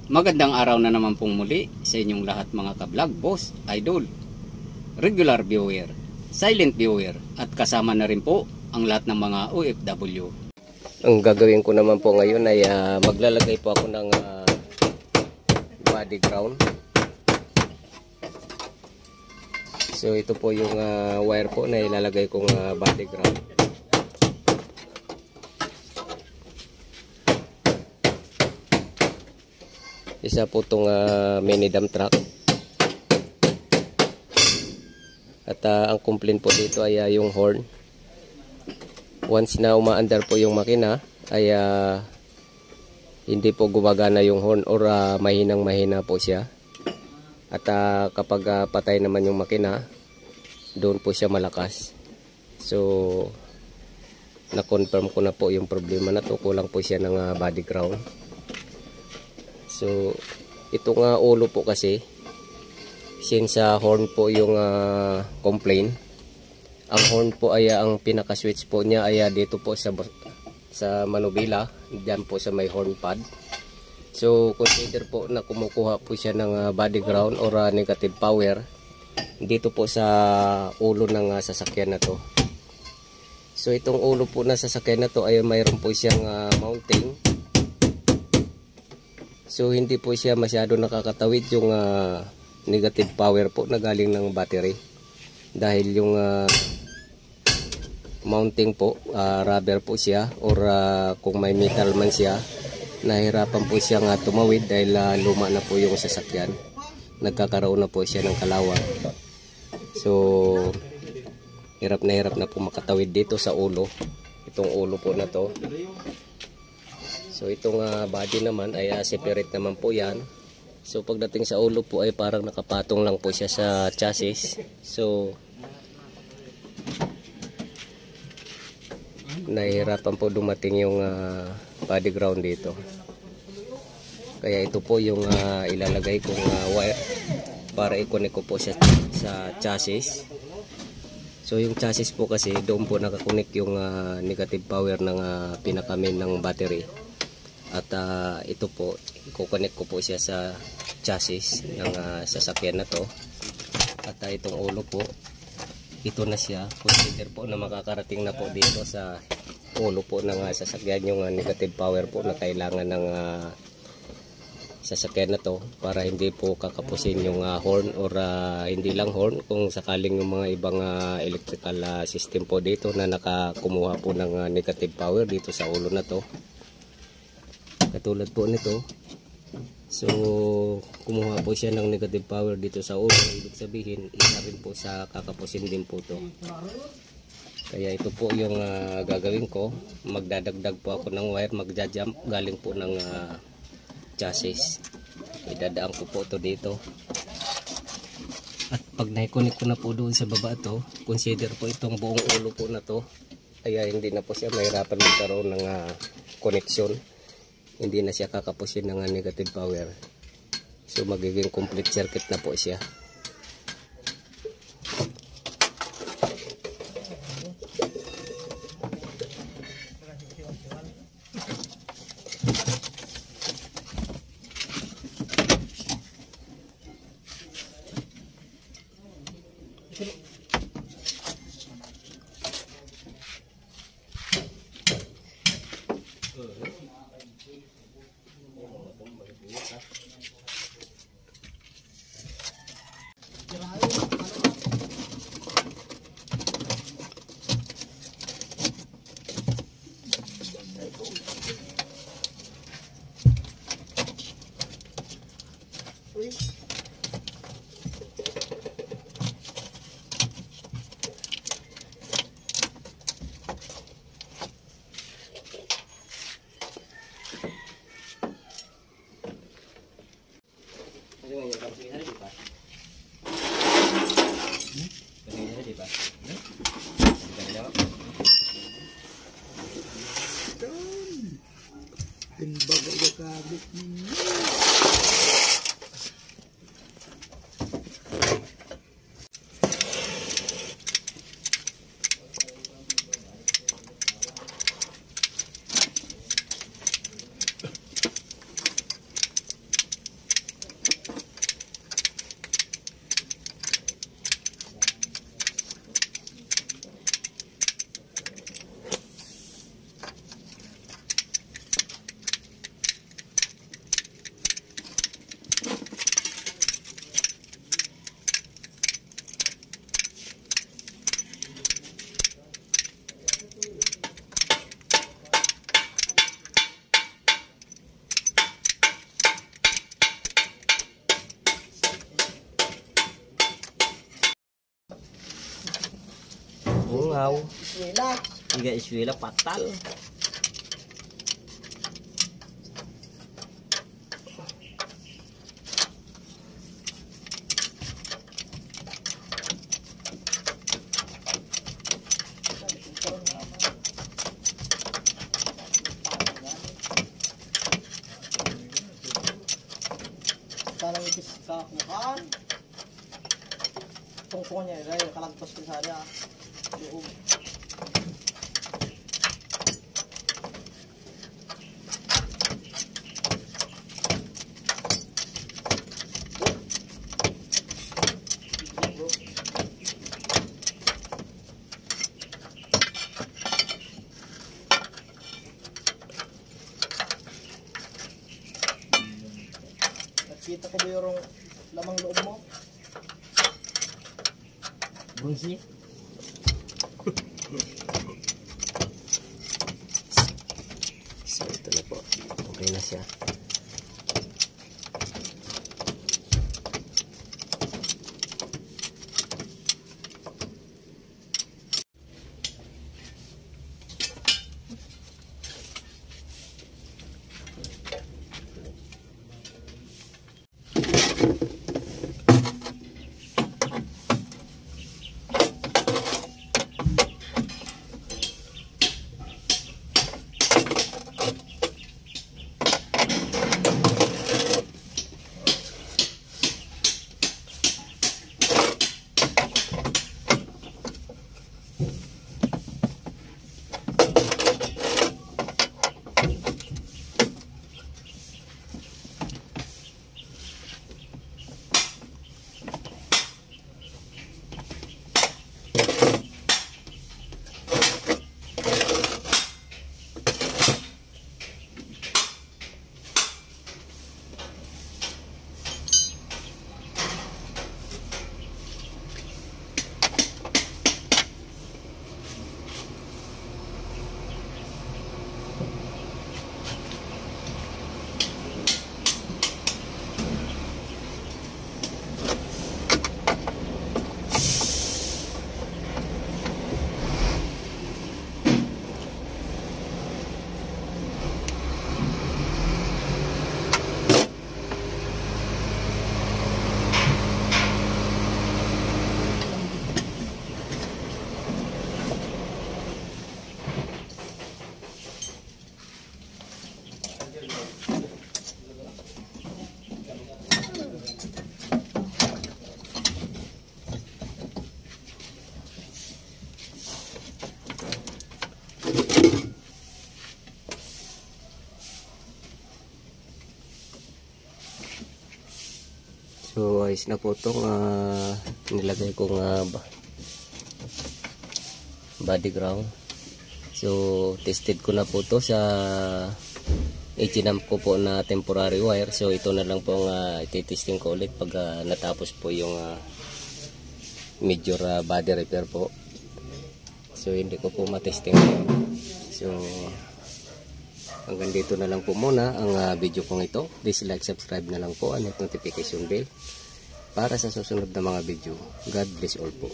Magandang araw na naman pong muli sa inyong lahat mga ka-vlog, boss, idol, regular viewer, silent viewer at kasama na rin po ang lahat ng mga OFW. Ang gagawin ko naman po ngayon ay maglalagay po ako ng body ground. So ito po yung wire po na ilalagay kong body ground. Isa po itong mini dump truck. At ang complaint po dito ay yung horn. Once na umaandar po yung makina ay hindi po gumagana yung horn or mahinang mahina po siya. At kapag patay naman yung makina, doon po siya malakas. So na-confirm ko na po yung problema na to. Kulang po siya ng body ground. So itong ulo po kasi, since horn po yung complaint, ang horn po ay ang pinaka switch po niya ay dito po sa manubila, diyan po sa may horn pad. So consider po na kumukuha po siya ng body ground or negative power dito po sa ulo ng sasakyan na to. So itong ulo po na sasakyan na to ay mayroon po siyang mounting. So hindi po siya masyado nakakatawid yung negative power po na galing ng battery. Dahil yung mounting po, rubber po siya, or kung may metal man siya, nahirapan po siyang tumawid dahil luma na po yung sasakyan. Nagkakaroon na po siya ng kalawang. So hirap na po makatawid dito sa ulo. Itong ulo po na to. So itong body naman ay separate naman po yan. So pagdating sa ulo po ay parang nakapatong lang po siya sa chassis. So nahihirapan po dumating yung body ground dito. Kaya ito po yung ilalagay kong wire para i-connect ko po siya sa chassis. So yung chassis po kasi doon po nakakonect yung negative power ng pinaka-main ng battery. At ito po, i-connect ko po siya sa chassis ng sasakyan na to. At itong ulo po, ito na siya. Consider po na makakarating na po dito sa ulo po ng sasakyan yung negative power po na kailangan ng sasakyan na to para hindi po kakapusin yung horn or hindi lang horn, kung sakaling yung mga ibang electrical system po dito na nakakumuha po ng negative power dito sa ulo na to. Katulad po nito. So kumuha po siya ng negative power dito sa ulo. Ibig sabihin, isa rin po sa kakapusin din po to. Kaya ito po yung gagawin ko. Magdadagdag po ako ng wire, magja-jump galing po ng chassis. Idadaan ko po to dito. At pag na-connect ko na po doon sa baba to, consider po itong buong ulo po na to. Kaya hindi na po siya mahirapan magkaroon ng connection. Hindi na siya kakapusin ng negative power. So magiging complete circuit na po siya. langaw. Iswela. Iga iswila patal. Parang ipis kakuhaan. Tungkong niya, ay kalagpas ko sa area. Loob. Nakita ko ba yung lamang loob mo? Bunsi. So ito na po. Okay na siya. So ayos na po itong nilagay kong body ground. So tested ko na po ito sa H&M ko po na temporary wire. So ito na lang po ang ititesting ko ulit pag natapos po yung major body repair po. So hindi ko po matesting ngayon. So hanggang dito na lang po muna ang video kong ito. Please like, subscribe na lang po and notification bell para sa susunod na mga video. God bless all po.